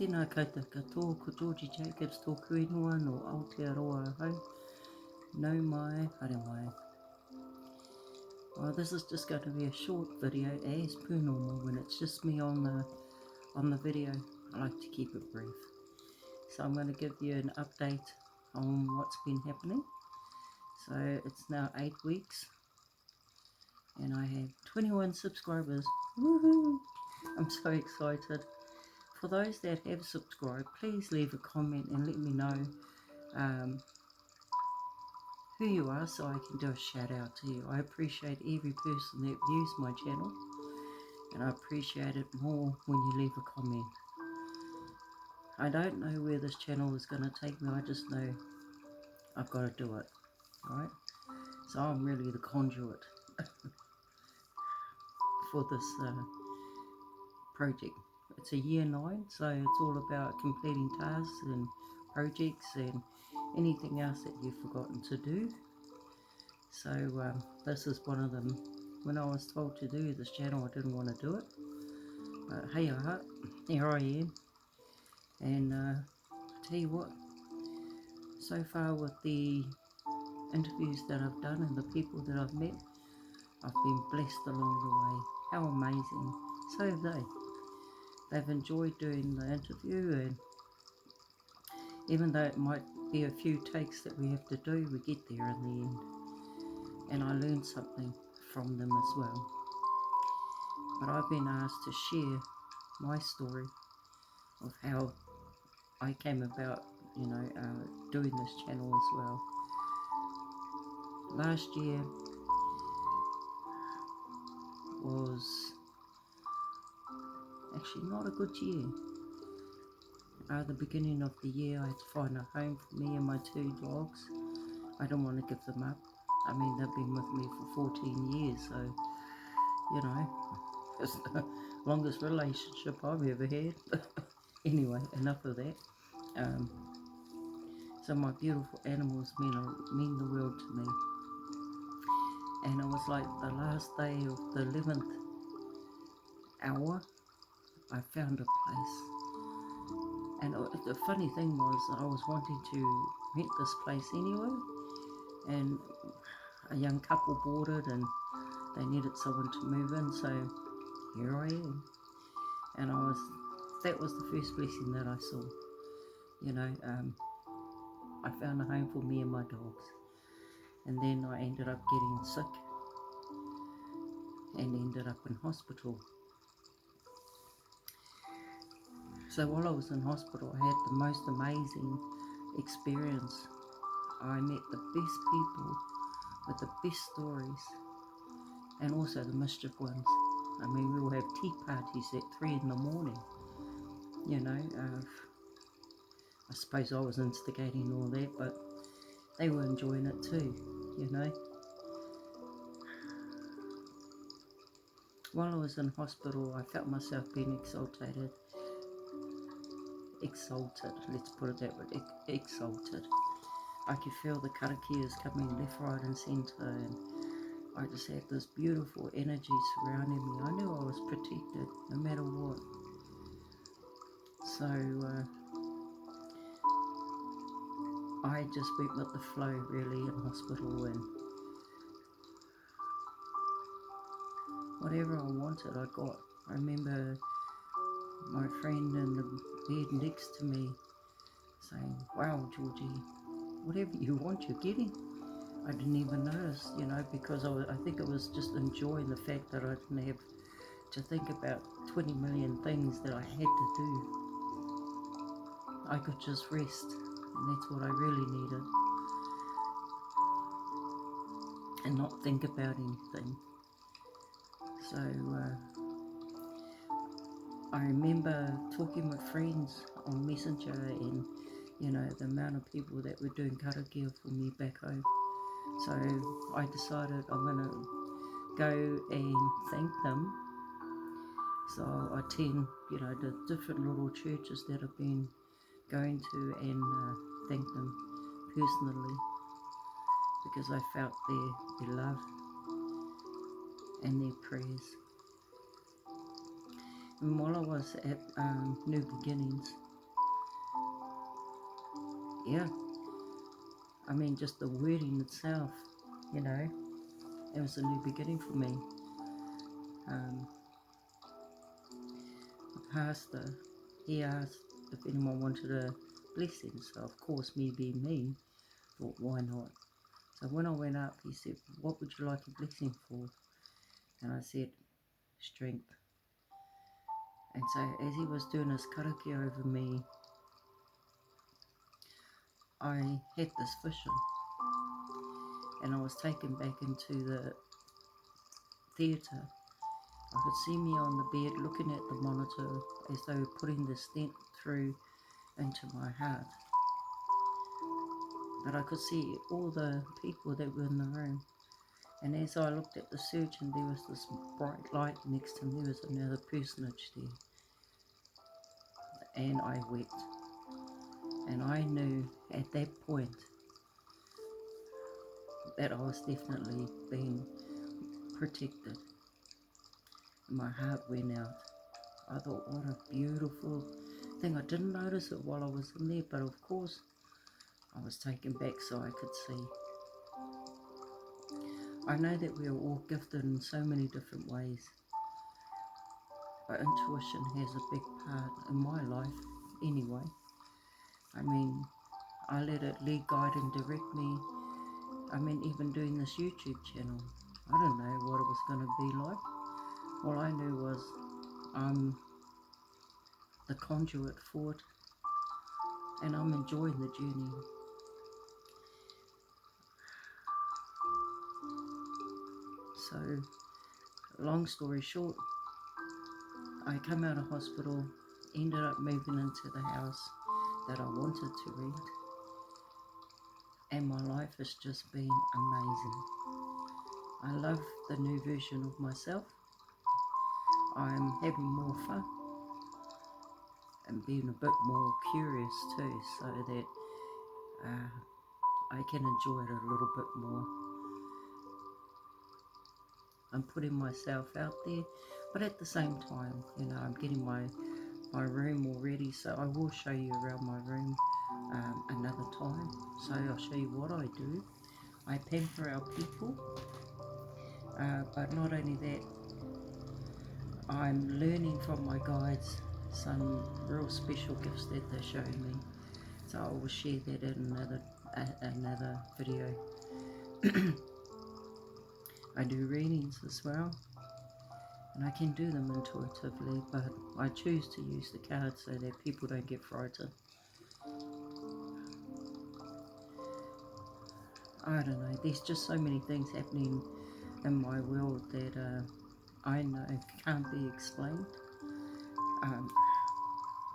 Tēnā koutou katoa, ko Georgie Jacobs tōku ingoa no Aotearoa hau. Nau mai, haere mai. Well, this is just going to be a short video, as per normal, when it's just me on the video. I like to keep it brief. So I'm going to give you an update on what's been happening. So it's now 8 weeks, and I have 21 subscribers. Woohoo! I'm so excited. For those that have subscribed, please leave a comment and let me know who you are so I can do a shout out to you. I appreciate every person that views my channel, and I appreciate it more when you leave a comment. I don't know where this channel is going to take me, I just know I've got to do it, right? So I'm really the conduit for this project. It's a year 9, so it's all about completing tasks and projects and anything else that you've forgotten to do. So this is one of them. When I was told to do this channel, I didn't want to do it, but hey, here I am. And I tell you what, so far with the interviews that I've done and the people that I've met, I've been blessed along the way. How amazing. So have they. They've enjoyed doing the interview, and even though it might be a few takes that we have to do, we get there in the end. And I learned something from them as well. But I've been asked to share my story of how I came about, doing this channel as well. Last year was actually not a good year. The beginning of the year, I had to find a home for me and my 2 dogs. I don't want to give them up. I mean, they've been with me for 14 years, so, it's the longest relationship I've ever had. Anyway, enough of that. So my beautiful animals mean the world to me. And it was like the last day of the 11th hour, I found a place. And the funny thing was, I was wanting to rent this place anyway, and a young couple bought it and they needed someone to move in, so here I am. And that was the first blessing that I saw. I found a home for me and my dogs. And then I ended up getting sick and ended up in hospital. So while I was in hospital, I had the most amazing experience. I met the best people with the best stories, and also the mischief ones. I mean, we will have tea parties at 3 in the morning. I suppose I was instigating all that, but they were enjoying it too, While I was in hospital, I felt myself being exalted, let's put it that way, exalted. I could feel the karakias coming left, right and centre, and I just had this beautiful energy surrounding me. I knew I was protected no matter what. So I just went with the flow really in hospital, and whatever I wanted I got. I remember my friend in the bed next to me saying, "Wow, Georgie, whatever you want you're getting." I didn't even notice, because I think I was just enjoying the fact that I didn't have to think about 20 million things that I had to do. I could just rest, and that's what I really needed, and not think about anything. So I remember talking with friends on Messenger, and the amount of people that were doing karakia for me back home. So I decided I'm going to go and thank them. So I attend, the different little churches that I've been going to, and thank them personally, because I felt their love and their prayers. And while I was at New Beginnings, yeah, I mean, just the wording itself, you know, it was a new beginning for me. The pastor, he asked if anyone wanted a blessing, so of course, me being me, thought, why not? So when I went up, he said, what would you like a blessing for? And I said, strength. And so as he was doing his karakia over me, I had this vision, and I was taken back into the theatre. I could see me on the bed looking at the monitor as they were putting the stent through into my heart. But I could see all the people that were in the room. And as I looked at the surgeon, there was this bright light next to him. There was another personage there. And I wept. And I knew at that point that I was definitely being protected. My heart went out. I thought, what a beautiful thing. I didn't notice it while I was in there, but of course I was taken back so I could see. I know that we are all gifted in so many different ways, but intuition has a big part in my life anyway. I mean, I let it lead, guide and direct me. I mean, even doing this YouTube channel, I didn't know what it was going to be like. All I knew was I'm the conduit for it, and I'm enjoying the journey. So, long story short, I came out of hospital, ended up moving into the house that I wanted to rent, and my life has just been amazing. I love the new version of myself. I'm having more fun and being a bit more curious too, so that I can enjoy it a little bit more. I'm putting myself out there, but at the same time, you know, I'm getting my room all ready, so I will show you around my room another time. So I'll show you what I do. I pamper our people, but not only that, I'm learning from my guides some real special gifts that they're showing me. So I will share that in another video. I do readings as well, and I can do them intuitively, but I choose to use the cards so that people don't get frightened. I don't know, there's just so many things happening in my world that I know can't be explained,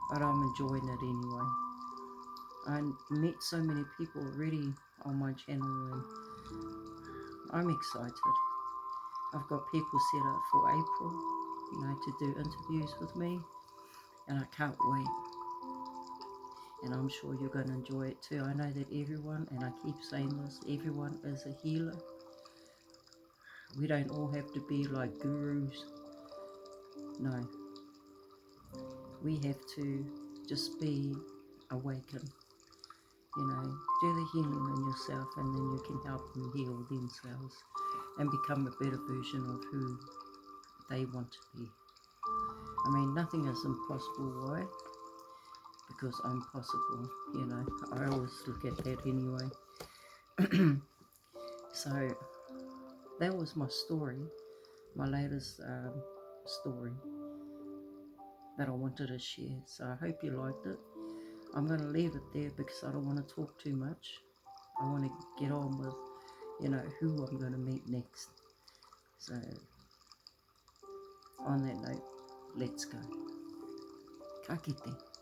but I'm enjoying it anyway. I met so many people already on my channel, and I'm excited. I've got people set up for April, you know, to do interviews with me, and I can't wait. And I'm sure you're going to enjoy it too. I know that everyone, and I keep saying this, everyone is a healer. We don't all have to be like gurus. No. We have to just be awakened. You know, do the healing in yourself, and then you can help them heal themselves and become a better version of who they want to be. I mean, nothing is impossible. Why? Because I'm possible, you know. I always look at that anyway. So that was my story, my latest story that I wanted to share. So I hope you liked it. I'm going to leave it there because I don't want to talk too much. I want to get on with, you know, who I'm going to meet next. So on that note, let's go. Ka kite.